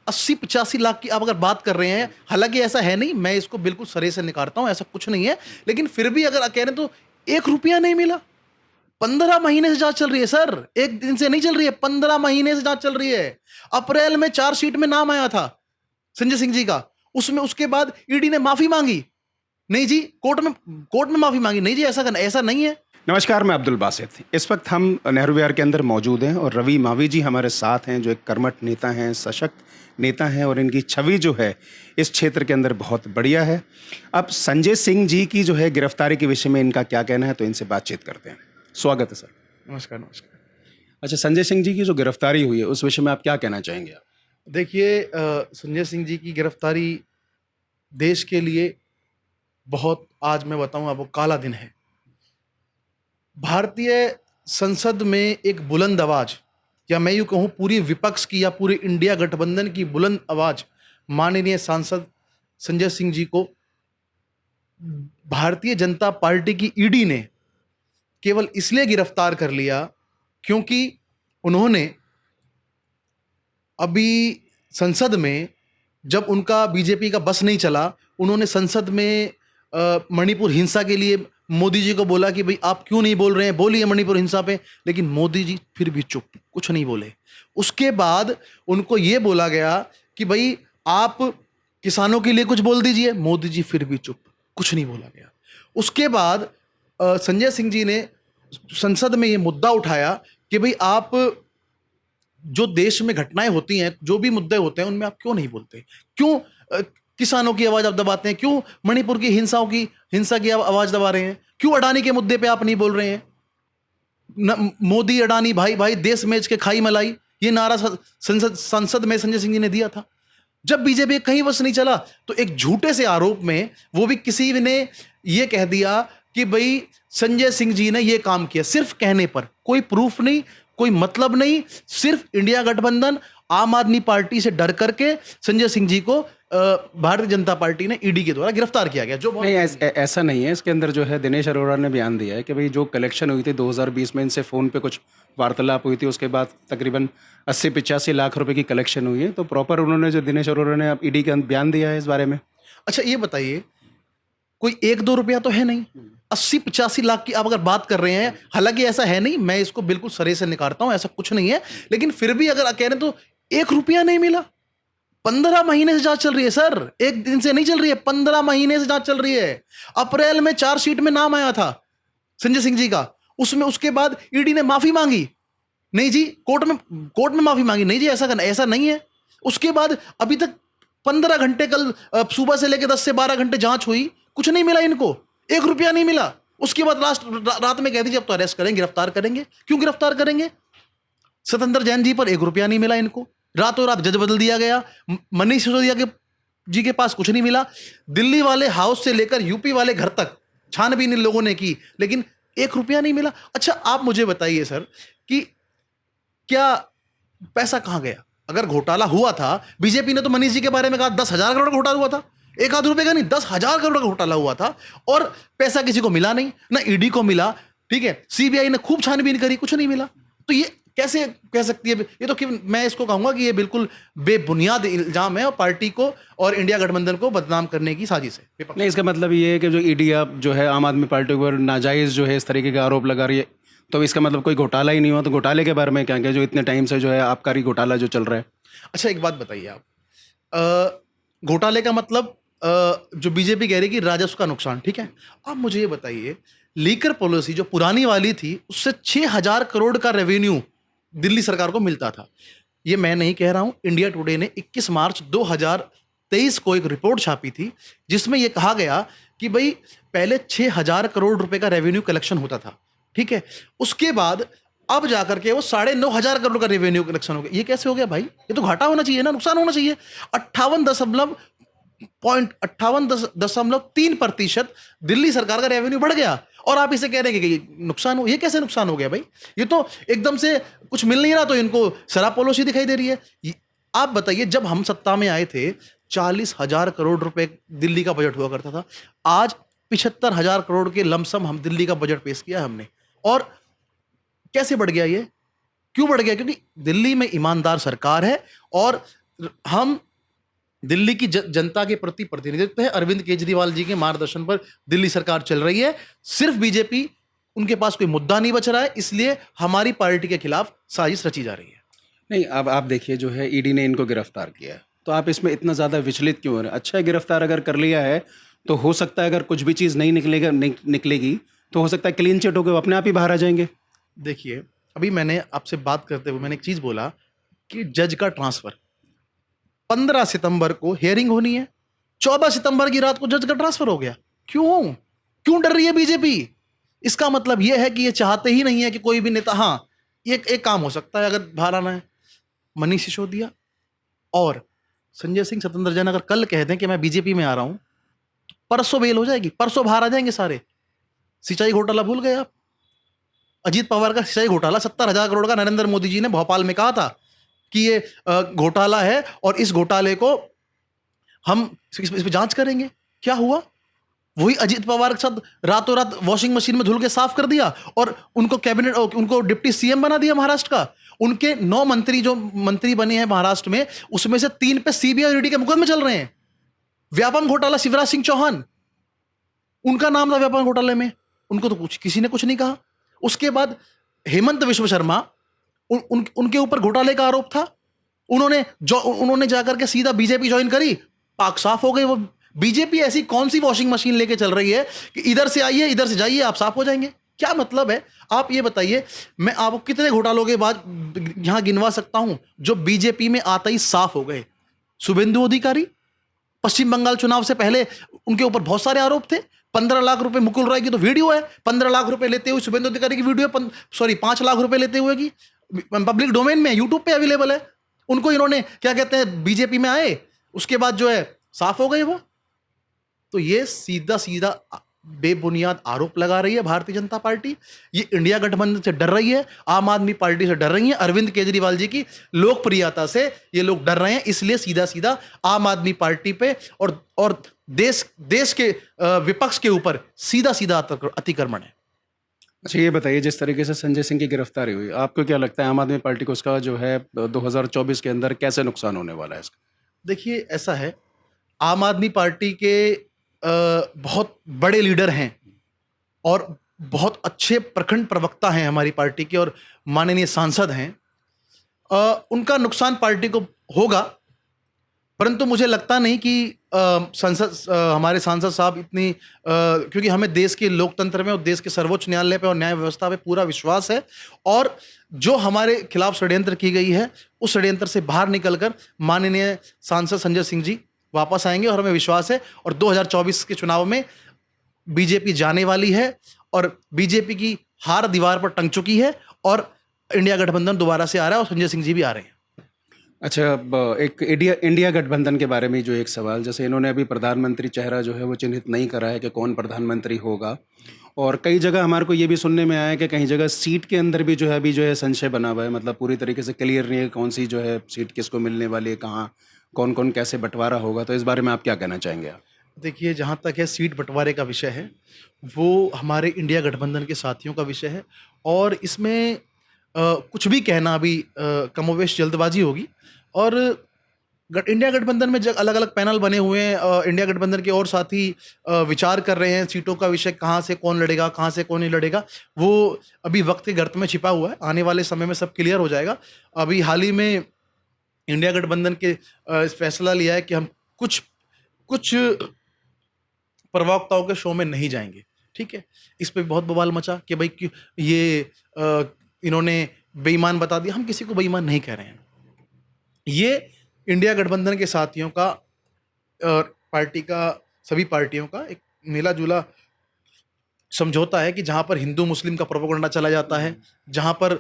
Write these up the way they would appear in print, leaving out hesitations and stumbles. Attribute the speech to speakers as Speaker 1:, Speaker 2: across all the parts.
Speaker 1: 80-85 लाख की आप अगर बात कर रहे हैं, हालांकि ऐसा है नहीं, मैं इसको बिल्कुल सरे से निकालता हूं, ऐसा कुछ नहीं है, लेकिन फिर भी अगर कह रहे हैं तो 1 रुपया नहीं मिला। 15 महीने से जांच चल रही है सर, एक दिन से नहीं चल रही है, 15 महीने से जांच चल रही है। अप्रैल में चार्जशीट में नाम आया था संजय सिंह जी का, उसमें उसके बाद ईडी ने माफी मांगी, नहीं जी, कोर्ट में माफी मांगी, नहीं जी, ऐसा नहीं है।
Speaker 2: नमस्कार, मैं अब्दुल बासित। इस वक्त हम नेहरू विहार के अंदर मौजूद हैं और रवि मावी जी हमारे साथ हैं, जो एक कर्मठ नेता हैं, सशक्त नेता हैं और इनकी छवि जो है इस क्षेत्र के अंदर बहुत बढ़िया है। अब संजय सिंह जी की जो है गिरफ्तारी के विषय में इनका क्या कहना है, तो इनसे बातचीत करते हैं। स्वागत है सर।
Speaker 1: नमस्कार नमस्कार।
Speaker 2: अच्छा, संजय सिंह जी की जो गिरफ्तारी हुई है उस विषय में आप क्या कहना चाहेंगे आप?
Speaker 1: देखिए, संजय सिंह जी की गिरफ्तारी देश के लिए बहुत, आज मैं बताऊं आपको, काला दिन है। भारतीय संसद में एक बुलंद आवाज, या मैं यूं कहूं पूरी विपक्ष की या पूरे इंडिया गठबंधन की बुलंद आवाज, माननीय सांसद संजय सिंह जी को भारतीय जनता पार्टी की ईडी ने केवल इसलिए गिरफ्तार कर लिया क्योंकि उन्होंने अभी संसद में, जब उनका बीजेपी का बस नहीं चला, उन्होंने संसद में मणिपुर हिंसा के लिए मोदी जी को बोला कि भाई आप क्यों नहीं बोल रहे हैं, बोलिए मणिपुर हिंसा पे, लेकिन मोदी जी फिर भी चुप, कुछ नहीं बोले। उसके बाद उनको ये बोला गया कि भाई आप किसानों के लिए कुछ बोल दीजिए, मोदी जी फिर भी चुप, कुछ नहीं बोला गया। उसके बाद संजय सिंह जी ने संसद में ये मुद्दा उठाया कि भाई आप, जो देश में घटनाएं होती हैं, जो भी मुद्दे होते हैं, उनमें आप क्यों नहीं बोलते, क्यों किसानों की आवाज आप दबाते हैं, क्यों मणिपुर की हिंसा की आवाज दबा रहे हैं, क्यों अडानी के मुद्दे पे आप नहीं बोल रहे हैं। मोदी अडानी भाई भाई, देश मेज के खाई मलाई, ये नारा संसद में संजय सिंह जी ने दिया था। जब बीजेपी कहीं बस नहीं चला, तो एक झूठे से आरोप में, वो भी किसी ने ये कह दिया कि भाई संजय सिंह जी ने ये काम किया, सिर्फ कहने पर, कोई प्रूफ नहीं, कोई मतलब नहीं, सिर्फ इंडिया गठबंधन आम आदमी पार्टी से डर करके संजय सिंह जी को भारतीय जनता पार्टी ने ईडी के द्वारा गिरफ्तार किया गया। जो
Speaker 2: नहीं, ऐसा नहीं है। इसके अंदर जो है दिनेश अरोड़ा ने बयान दिया है कि भाई जो कलेक्शन हुई थी 2020 में, इनसे फ़ोन पे कुछ वार्तालाप हुई थी, उसके बाद तकरीबन 80-85 लाख रुपए की कलेक्शन हुई है। तो प्रॉपर उन्होंने, जो दिनेश अरोड़ा ने ईडी का बयान दिया है इस बारे में।
Speaker 1: अच्छा ये बताइए, कोई 1-2 रुपया तो है नहीं, 80-85 लाख की आप अगर बात कर रहे हैं, हालांकि ऐसा है नहीं, मैं इसको बिल्कुल सरे से निकालता हूं, ऐसा कुछ नहीं है, लेकिन फिर भी अगर कह रहे हैं तो 1 रुपया नहीं मिला। 15 महीने से जांच चल रही है सर, एक दिन से नहीं चल रही है, 15 महीने से जांच चल रही है। अप्रैल में चार्जशीट में नाम आया था संजय सिंह जी का, उसमें उसके बाद ईडी ने माफी मांगी, नहीं जी, कोर्ट में माफी मांगी, नहीं जी, ऐसा नहीं है। उसके बाद अभी तक 15 घंटे, कल सुबह से लेकर 10 से 12 घंटे जांच हुई, कुछ नहीं मिला इनको, 1 रुपया नहीं मिला। उसके बाद रात में कह दीजिए अब तो अरेस्ट करेंगे, गिरफ्तार करेंगे। क्यों गिरफ्तार करेंगे? सत्येंद्र जैन जी पर 1 रुपया नहीं मिला इनको, रातों रात जज बदल दिया गया। मनीष सिसोदिया जी के पास कुछ नहीं मिला। दिल्ली वाले हाउस से लेकर यूपी वाले घर तक छानबीन इन लोगों ने की, लेकिन 1 रुपया नहीं मिला। अच्छा आप मुझे बताइए सर कि क्या पैसा कहां गया? अगर घोटाला हुआ था, बीजेपी ने तो मनीष जी के बारे में कहा 10,000 करोड़ का घोटाला हुआ था, एक आध रुपए का नहीं, 10,000 करोड़ का घोटाला हुआ था, और पैसा किसी को मिला नहीं, ना ईडी को मिला। ठीक है, सीबीआई ने खूब छानबीन करी, कुछ नहीं मिला। तो ये कैसे कह सकती है? ये तो मैं इसको कहूंगा कि ये बिल्कुल बेबुनियाद इल्जाम है और पार्टी को और इंडिया गठबंधन को बदनाम करने की साजिश है।
Speaker 2: नहीं, इसका मतलब ये है कि जो ईडी अब जो है आम आदमी पार्टी पर नाजायज़ जो है इस तरीके का आरोप लगा रही है, तो इसका मतलब कोई घोटाला ही नहीं हुआ। तो घोटाले के बारे में क्या, जो इतने टाइम से जो है आबकारी घोटाला जो चल रहा है।
Speaker 1: अच्छा एक बात बताइए आप, घोटाले का मतलब जो बीजेपी कह रही है कि राजस्व का नुकसान, ठीक है, आप मुझे ये बताइए, लीकर पॉलिसी जो पुरानी वाली थी, उससे 6,000 करोड़ का रेवेन्यू दिल्ली सरकार को मिलता था। ये मैं नहीं कह रहा हूं, इंडिया टुडे ने 21 मार्च 2023 को एक रिपोर्ट छापी थी, जिसमें यह कहा गया कि भाई पहले 6,000 करोड़ रुपए का रेवेन्यू कलेक्शन होता था, ठीक है, उसके बाद अब जाकर के वो 9,500 करोड़ का रेवेन्यू कलेक्शन हो गया। ये कैसे हो गया भाई? ये तो घाटा होना चाहिए ना, नुकसान होना चाहिए। 58.3% दिल्ली सरकार का रेवेन्यू बढ़ गया, और आप इसे कह रहे हैं कि नुकसान हो। ये कैसे नुकसान हो गया भाई? ये तो एकदम से कुछ मिल नहीं रहा, तो इनको शराब पॉलिसी दिखाई दे रही है। आप बताइए, जब हम सत्ता में आए थे 40,000 करोड़ रुपए दिल्ली का बजट हुआ करता था, आज 75,000 करोड़ के लमसम हम दिल्ली का बजट पेश किया हमने। और कैसे बढ़ गया ये? क्यों बढ़ गया? क्योंकि दिल्ली में ईमानदार सरकार है और हम दिल्ली की जनता के प्रति प्रतिनिधित्व है। अरविंद केजरीवाल जी के मार्गदर्शन पर दिल्ली सरकार चल रही है। सिर्फ बीजेपी, उनके पास कोई मुद्दा नहीं बच रहा है, इसलिए हमारी पार्टी के खिलाफ साजिश रची जा रही है।
Speaker 2: नहीं, अब आप देखिए जो है ईडी ने इनको गिरफ्तार किया है, तो आप इसमें इतना ज़्यादा विचलित क्यों हो रहे हैं? अच्छा है, गिरफ्तार अगर कर लिया है तो हो सकता है अगर कुछ भी चीज़ नहीं निकलेगी तो हो सकता है क्लीन चिट होकर वो अपने आप ही बाहर आ जाएंगे।
Speaker 1: देखिए, अभी मैंने आपसे बात करते हुए मैंने एक चीज बोला कि जज का ट्रांसफर 15 सितंबर को हियरिंग होनी है, 14 सितंबर की रात को जज का ट्रांसफर हो गया। क्यों क्यों डर रही है बीजेपी? इसका मतलब यह है कि ये चाहते ही नहीं है कि कोई भी नेता, हाँ, एक काम हो सकता है अगर बाहर आना है, मनीष सिसोदिया और संजय सिंह, सत्येंद्र जैन अगर कल कह दें कि मैं बीजेपी में आ रहा हूं, परसों बेल हो जाएगी, परसों बाहर आ जाएंगे सारे। सिंचाई घोटाला भूल गए आप? अजीत पवार का सिंचाई घोटाला 70,000 करोड़ का, नरेंद्र मोदी जी ने भोपाल में कहा था कि ये घोटाला है और इस घोटाले को हम इस पे जांच करेंगे। क्या हुआ? वही अजीत पवार के साथ रातों रात वॉशिंग मशीन में धुल के साफ कर दिया और उनको कैबिनेट, उनको डिप्टी सीएम बना दिया महाराष्ट्र का। उनके 9 मंत्री जो मंत्री बने हैं महाराष्ट्र में, उसमें से 3 पे सीबीआई और ईडी के मुकदमे चल रहे हैं। व्यापम घोटाला, शिवराज सिंह चौहान, उनका नाम था व्यापम घोटाले में, उनको तो कुछ किसी ने कुछ नहीं कहा। उसके बाद हेमंत विश्व शर्मा, उनके ऊपर घोटाले का आरोप था, उन्होंने जाकर के सीधा बीजेपी ज्वाइन करी, पाक साफ हो गई। वो बीजेपी ऐसी कौन सी वॉशिंग मशीन लेके चल रही है कि इधर से आइए इधर से जाइए आप साफ हो जाएंगे? क्या मतलब है? आप ये बताइए, मैं आपको कितने घोटालों के बाद यहां गिनवा सकता हूं जो बीजेपी में आते ही साफ हो गए? शुभेंदु अधिकारी, पश्चिम बंगाल चुनाव से पहले उनके ऊपर बहुत सारे आरोप थे। 15 लाख रुपए, मुकुल रॉय की तो वीडियो है, 15 लाख रुपए लेते हुए शुभेंदु अधिकारी की वीडियो है, सॉरी 5 लाख रुपए लेते हुए की पब्लिक डोमेन में, यूट्यूब पे अवेलेबल है। उनको इन्होंने क्या कहते हैं, बीजेपी में आए उसके बाद जो है साफ हो गए वो। तो ये सीधा सीधा बेबुनियाद आरोप लगा रही है भारतीय जनता पार्टी। ये इंडिया गठबंधन से डर रही है, आम आदमी पार्टी से डर रही है, अरविंद केजरीवाल जी की लोकप्रियता से ये लोग डर रहे हैं, इसलिए सीधा सीधा आम आदमी पार्टी पे और देश के विपक्ष के ऊपर सीधा सीधा अतिक्रमण है।
Speaker 2: अच्छा, ये बताइए, जिस तरीके से संजय सिंह की गिरफ्तारी हुई, आपको क्या लगता है आम आदमी पार्टी को उसका जो है 2024 के अंदर कैसे नुकसान होने वाला है इसका?
Speaker 1: देखिए, ऐसा है, आम आदमी पार्टी के बहुत बड़े लीडर हैं और बहुत अच्छे प्रखंड प्रवक्ता हैं हमारी पार्टी के और माननीय सांसद हैं। उनका नुकसान पार्टी को होगा, परंतु मुझे लगता नहीं कि हमारे सांसद साहब इतनी क्योंकि हमें देश के लोकतंत्र में और देश के सर्वोच्च न्यायालय पे और न्याय व्यवस्था पे पूरा विश्वास है, और जो हमारे खिलाफ षड्यंत्र की गई है उस षड्यंत्र से बाहर निकलकर माननीय सांसद संजय सिंह जी वापस आएंगे और हमें विश्वास है। और 2024 के चुनाव में बीजेपी जाने वाली है और बीजेपी की हार दीवार पर टंग चुकी है और इंडिया गठबंधन दोबारा से आ रहा है और संजय सिंह जी भी आ रहे हैं।
Speaker 2: अच्छा, अब एक इंडिया गठबंधन के बारे में जो एक सवाल, जैसे इन्होंने अभी प्रधानमंत्री चेहरा जो है वो चिन्हित नहीं करा है कि कौन प्रधानमंत्री होगा, और कई जगह हमारे को ये भी सुनने में आया है कि कहीं जगह सीट के अंदर भी जो है अभी जो है संशय बना हुआ है, मतलब पूरी तरीके से क्लियर नहीं है कौन सी जो है सीट किसको मिलने वाली है, कहाँ कौन कौन कैसे बंटवारा होगा। तो इस बारे में आप क्या कहना चाहेंगे आप?
Speaker 1: देखिए, जहाँ तक है सीट बंटवारे का विषय है, वो हमारे इंडिया गठबंधन के साथियों का विषय है और इसमें कुछ भी कहना अभी कमोवेश जल्दबाजी होगी। और इंडिया गठबंधन में जब अलग अलग पैनल बने हुए हैं, इंडिया गठबंधन के और साथी विचार कर रहे हैं सीटों का विषय, कहाँ से कौन लड़ेगा, कहाँ से कौन नहीं लड़ेगा, वो अभी वक्त के गर्त में छिपा हुआ है। आने वाले समय में सब क्लियर हो जाएगा। अभी हाल ही में इंडिया गठबंधन के फैसला लिया है कि हम कुछ प्रवक्ताओं के शो में नहीं जाएंगे। ठीक है, इस पे बहुत बवाल मचा कि भाई क्यों ये इन्होंने बेईमान बता दिया। हम किसी को बेईमान नहीं कह रहे हैं। ये इंडिया गठबंधन के साथियों का और पार्टी का, सभी पार्टियों का एक मिला जुला समझौता है कि जहां पर हिंदू मुस्लिम का प्रोपेगेंडा चला जाता है, जहां पर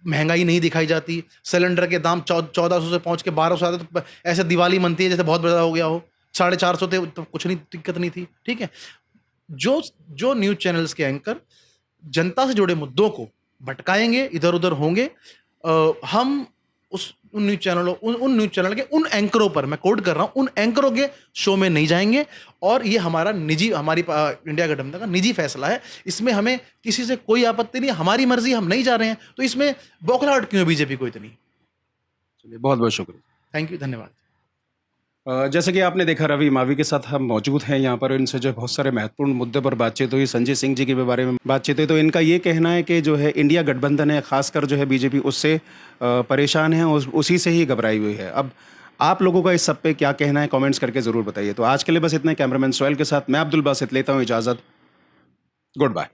Speaker 1: महंगाई नहीं दिखाई जाती, सिलेंडर के दाम 1400 से पहुंच के 1200 आते तो ऐसे दिवाली मनती है जैसे बहुत बड़ा हो गया हो, 450 थे तो कुछ नहीं, दिक्कत नहीं थी। ठीक है, जो न्यूज चैनल्स के एंकर जनता से जुड़े मुद्दों को भटकाएंगे, इधर उधर होंगे, हम उन न्यूज चैनल के उन एंकरों पर, मैं कोट कर रहा हूं, उन एंकरों के शो में नहीं जाएंगे। और ये हमारी इंडिया गठबंधन का निजी फैसला है, इसमें हमें किसी से कोई आपत्ति नहीं, हमारी मर्जी, हम नहीं जा रहे हैं, तो इसमें बौखलाहट क्यों है बीजेपी को इतनी?
Speaker 2: चलिए, बहुत बहुत शुक्रिया।
Speaker 1: थैंक यू, धन्यवाद।
Speaker 2: जैसे कि आपने देखा रवि मावी के साथ हम मौजूद हैं यहाँ पर, इनसे जो बहुत सारे महत्वपूर्ण मुद्दे पर बातचीत हुई, संजय सिंह जी के बारे में बातचीत हुई। तो इनका ये कहना है कि जो है इंडिया गठबंधन है, खासकर जो है बीजेपी उससे परेशान है, उसी से ही घबराई हुई है। अब आप लोगों का इस सब पे क्या कहना है, कमेंट्स करके ज़रूर बताइए। तो आज के लिए बस इतना ही। कैमरामैन सोहेल के साथ मैं अब्दुल बासित लेता हूँ इजाज़त। Good bye.